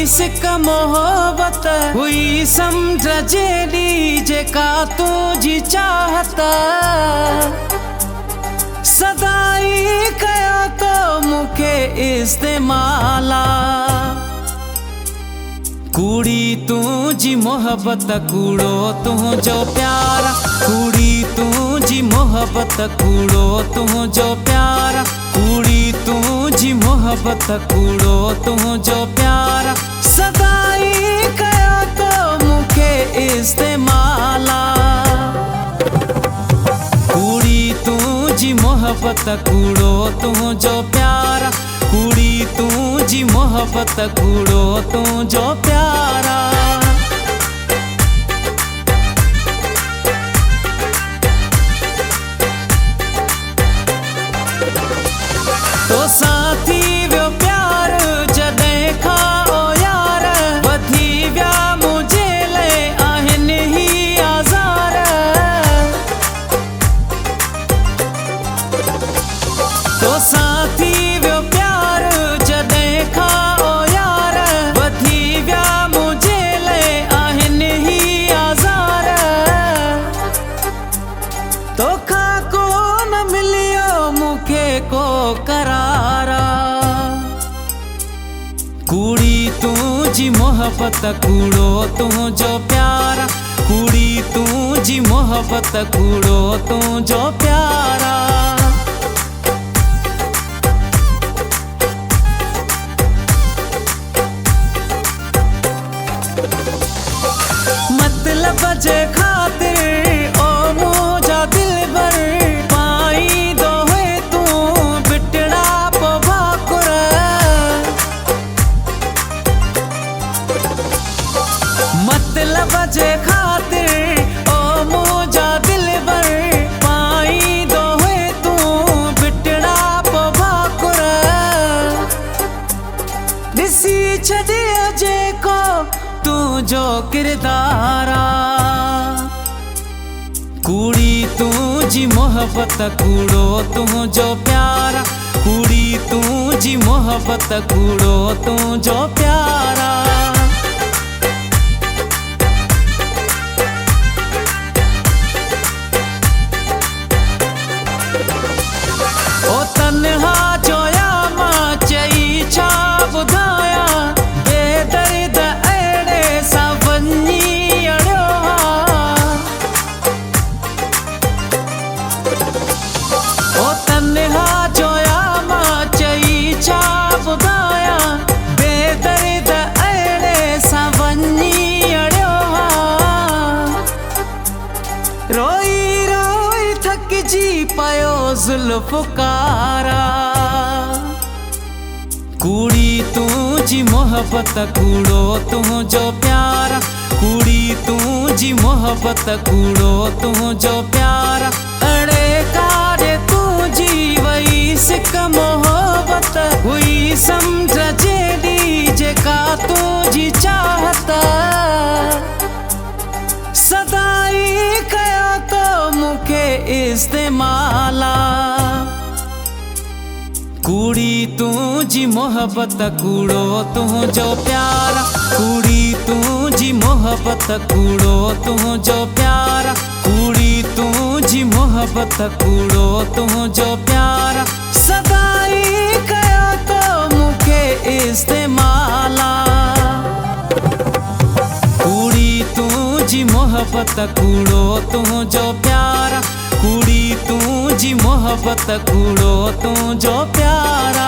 सिक मोहब्बत हुई समझ जेडी जेका तुझी चाहत सदाई कया तो मुखे इस्तेमाला कुड़ी तुझी मोहब्बत कूड़ो तुझो प्यारा कुड़ी तुझी मोहब्बत कूड़ो तुझो प्यारा कुड़ी तुझी मोहब्बत कूड़ो तुझो प्यारा सदाई कया तो मुखे इस्तेमाला कुड़ी तुझी मोहब्बत कूड़ो तुझो प्यारा कुड़ी तुझी मोहब्बत कूड़ो तुझो प्यारा तो साथी व्यो प्यार जॾहिं खां यार वधी विया मुझे ले आहिन ही आज़ार तो साथी व्यो प्यार जॾहिं खां यार वधी विया मुझे ले आहिन ही आज़ार तोखा कोन मिलियो मुखे को करारा कुड़ी तुझी मोहब्बत कूड़ो तुझो प्यारा कुड़ी तुझी मोहब्बत कूड़ो तुझो प्यारा मतलब जे खातिर ओ मुझा दिल भर पाई दो है तू बिटड़ा पो भाकुर मतलब जे खातिर ओ मुझा दिल भर पाई दो है तू बिटड़ा पो भाकुर दिसी छॾियो जेको तुझो किरदारा कुड़ी तुझी मोहब्बत कूड़ो तुझो प्यारा कुड़ी तुझी मोहब्बत कूड़ो तुझो प्यारा ओ तन्हा जोया मां चई छा ॿुधाया बेदर्द अहिड़े सां वञी अड़ियो ओ तन्हा जोया मां चई छा ॿुधाया बेदर्द अहिड़े सां वञी अड़ियो रोई रोई थकिजी पियो ज़ुल्फ़कारा कुड़ी तुझी मोहब्बत कूड़ो तुझो प्यारा कुड़ी तुझी मोहब्बत कूड़ो तुझो प्यारा अड़े काॾे तुझी वई सिक मोहब्बत हुई समझ जेडी जेका तुझी चाहत सदाई कया तो मुखे इस्तेमाला कुड़ी तुझी मोहब्बत कूड़ो तुझो प्यारा कुड़ी तुझी मोहब्बत कूड़ो तुझो प्यारा कुड़ी तुझी मोहब्बत कूड़ो तुझो प्यारा सदाई कया तो मुखे इस्तेमाला कुड़ी तुझी मोहब्बत कूड़ो तुझो प्यारा कुड़ी तुझी मोहब्बत कूड़ो तुझो प्यारा।